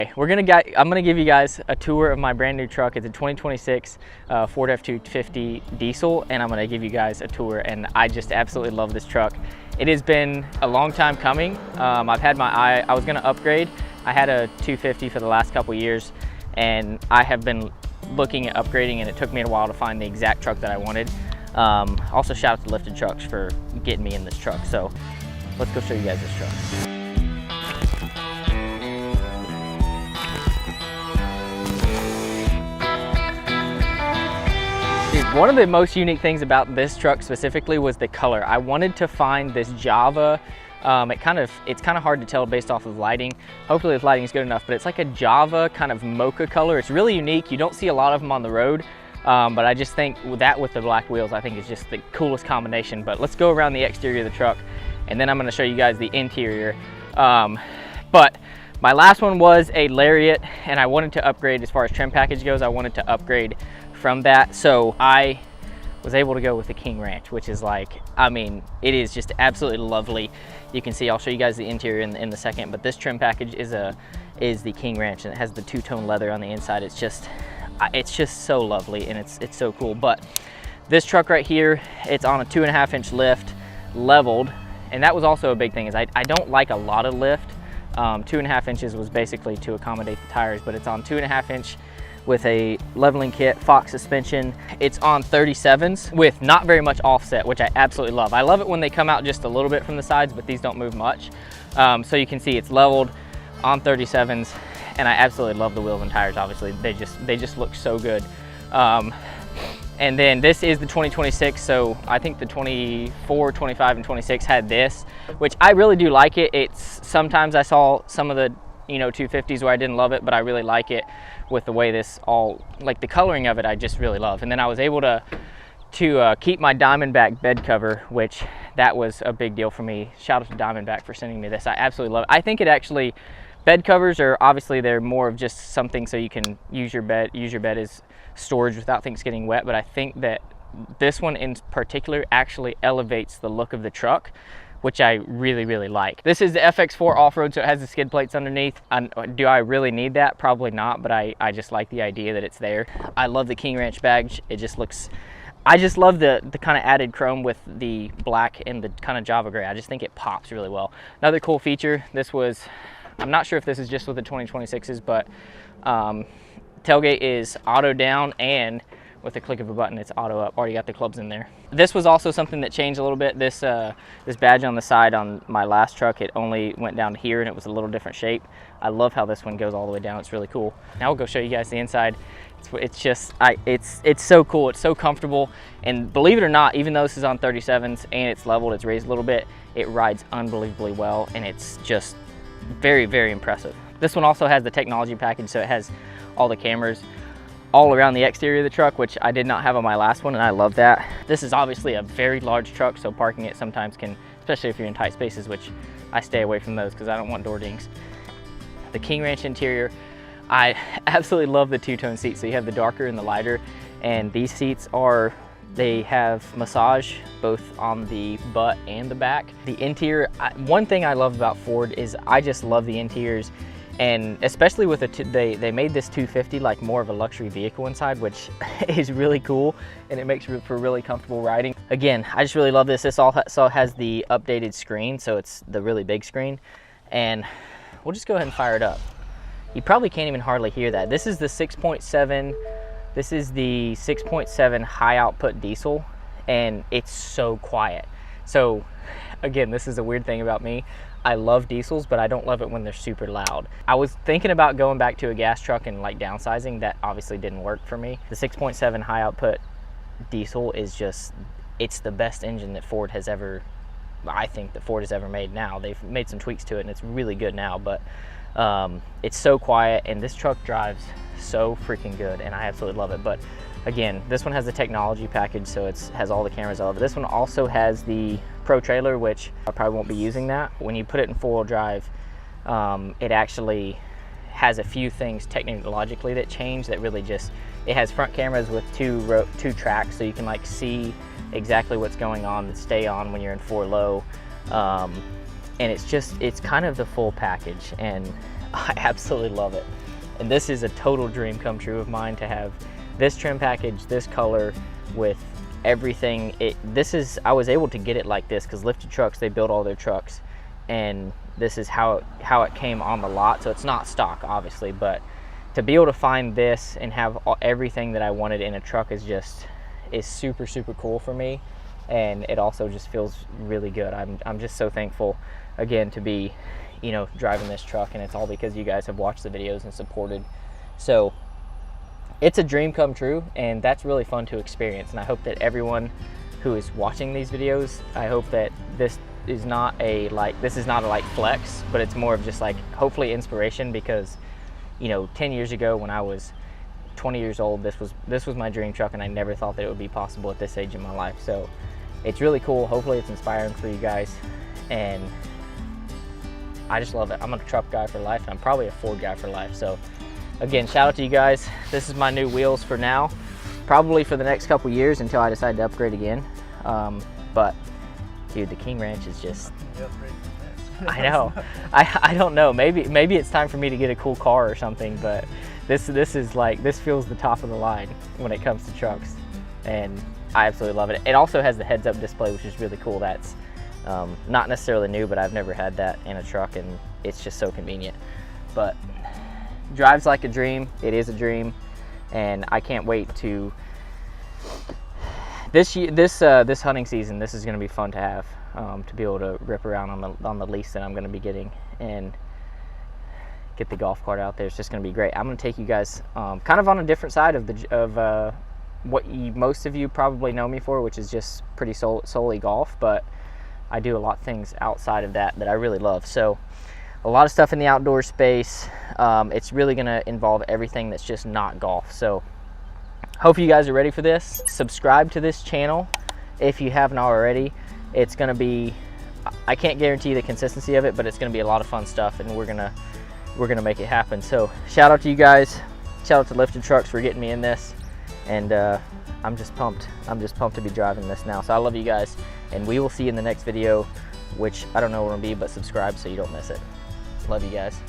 I'm gonna give you guys a tour of my brand new truck. It's a 2026 Ford F-250 diesel, and I'm gonna give you guys a tour, and I just absolutely love this truck. It has been a long time coming. I've had my eye, I was gonna upgrade. I had a 250 for the last couple years, and I have been looking at upgrading, and it took me a while to find the exact truck that I wanted. Also shout out to Lifted Trucks for getting me in this truck. So let's go show you guys this truck. One of the most unique things about this truck specifically was the color. I wanted to find this Java. It's kind of hard to tell based off of lighting. Hopefully the lighting is good enough, but it's like a Java kind of mocha color. It's really unique. You don't see a lot of them on the road, but I just think with the black wheels, I think it's just the coolest combination. But let's go around the exterior of the truck, and then I'm gonna show you guys the interior. But my last one was a Lariat, and I wanted to upgrade as far as trim package goes. I wanted to upgrade from that, so I was able to go with the King Ranch, which is like, I mean, it is just absolutely lovely. You can see, I'll show you guys the interior in the second, but this trim package is the King Ranch, and it has the two-tone leather on the inside. It's just so lovely, and it's so cool. But this truck right here, it's on a 2.5-inch lift, leveled, and that was also a big thing. Is I don't like a lot of lift. 2.5 inches was basically to accommodate the tires, but it's on 2.5-inch with a leveling kit, Fox suspension. It's on 37s with not very much offset, which I absolutely love. I love it when they come out just a little bit from the sides, but these don't move much. So you can see it's leveled on 37s, and I absolutely love the wheels and tires. Obviously, they just look so good. And then this is the 2026, so I think the 24, 25, and 26 had this, which I really do like it. Sometimes I saw some of the 250s where I didn't love it, but I really like it with the way this all, like the coloring of it, I just really love. And then I was able to keep my Diamondback bed cover, which that was a big deal for me. Shout out to Diamondback for sending me this. I absolutely love it. I think it actually, bed covers are obviously, they're more of just something so you can use your bed as storage without things getting wet, but I think that this one in particular actually elevates the look of the truck, which I really, really like. This is the FX4 off-road, so it has the skid plates underneath. Do I really need that? Probably not, but I just like the idea that it's there. I love the King Ranch badge. It just looks, I just love the kind of added chrome with the black and the kind of Java gray. I just think it pops really well. Another cool feature, I'm not sure if this is just with the 2026s, but tailgate is auto down, and with the click of a button, it's auto up. Already got the clubs in there. This was also something that changed a little bit. This badge on the side on my last truck, it only went down to here, and it was a little different shape. I love how this one goes all the way down. It's really cool. Now we'll go show you guys the inside. It's so cool. It's so comfortable, and believe it or not, even though this is on 37s and it's leveled, it's raised a little bit, it rides unbelievably well, and it's just very, very impressive. This one also has the technology package, so it has all the cameras all around the exterior of the truck, which I did not have on my last one, and I love that. This is obviously a very large truck, so parking it sometimes can, especially if you're in tight spaces, which I stay away from those because I don't want door dings. The King Ranch interior, I absolutely love the two-tone seats. So you have the darker and the lighter, and these seats they have massage both on the butt and the back. The interior, one thing I love about Ford is I just love the interiors. And especially with they made this 250 like more of a luxury vehicle inside, which is really cool, and it makes for really comfortable riding. Again, I just really love this. This also has the updated screen, so it's the really big screen. And we'll just go ahead and fire it up. You probably can't even hardly hear that. This is the 6.7. This is the 6.7 high output diesel, and it's so quiet. So again, this is a weird thing about me. I love diesels, but I don't love it when they're super loud. I was thinking about going back to a gas truck and like downsizing. That obviously didn't work for me. The 6.7 high output diesel is just, it's the best engine that Ford has ever, I think that Ford has ever made now. They've made some tweaks to it, and it's really good now, but it's so quiet, and this truck drives so freaking good, and I absolutely love it. But again, this one has the technology package, so it has all the cameras. I love it. This one also has the Pro trailer, which I probably won't be using that. When you put it in four-wheel drive, it actually has a few things technologically that change that really just, it has front cameras with two tracks, so you can like see exactly what's going on and stay on when you're in 4 low. And it's kind of the full package, and I absolutely love it. And this is a total dream come true of mine to have this trim package, this color with everything. I was able to get it like this because Lifted Trucks, they build all their trucks, and this is how it came on the lot. So it's not stock, obviously, but to be able to find this and have everything that I wanted in a truck is super, super cool for me. And it also just feels really good. I'm just so thankful again to be, you know, driving this truck, and it's all because you guys have watched the videos and supported. So it's a dream come true, and that's really fun to experience. And I hope that everyone who is watching these videos, I hope that this is not a like flex, but it's more of just like hopefully inspiration, because, you know, 10 years ago when I was 20 years old, this was my dream truck, and I never thought that it would be possible at this age in my life. So it's really cool. Hopefully it's inspiring for you guys, and I just love it. I'm a truck guy for life, and I'm probably a Ford guy for life. So again, shout out to you guys. This is my new wheels for now, probably for the next couple years until I decide to upgrade again. But dude, the King Ranch is just, I know. I don't know. Maybe it's time for me to get a cool car or something, but this is like, this feels the top of the line when it comes to trucks, and I absolutely love it. It also has the heads-up display, which is really cool. That's not necessarily new, but I've never had that in a truck, and it's just so convenient. But drives like a dream. It is a dream, and I can't wait to this hunting season. This is going to be fun to have, to be able to rip around on the lease that I'm going to be getting and get the golf cart out there. It's just going to be great. I'm going to take you guys kind of on a different side of what most of you probably know me for, which is just pretty solely golf, but I do a lot of things outside of that I really love. So a lot of stuff in the outdoor space. It's really going to involve everything that's just not golf. So hope you guys are ready for this. Subscribe to this channel if you haven't already. It's going to be, I can't guarantee the consistency of it, but it's going to be a lot of fun stuff, and we're gonna make it happen. So shout out to you guys. Shout out to Lifted Trucks for getting me in this, and I'm just pumped. I'm just pumped to be driving this now. So I love you guys, and we will see you in the next video, which I don't know what it'll be, but subscribe so you don't miss it. Love you guys.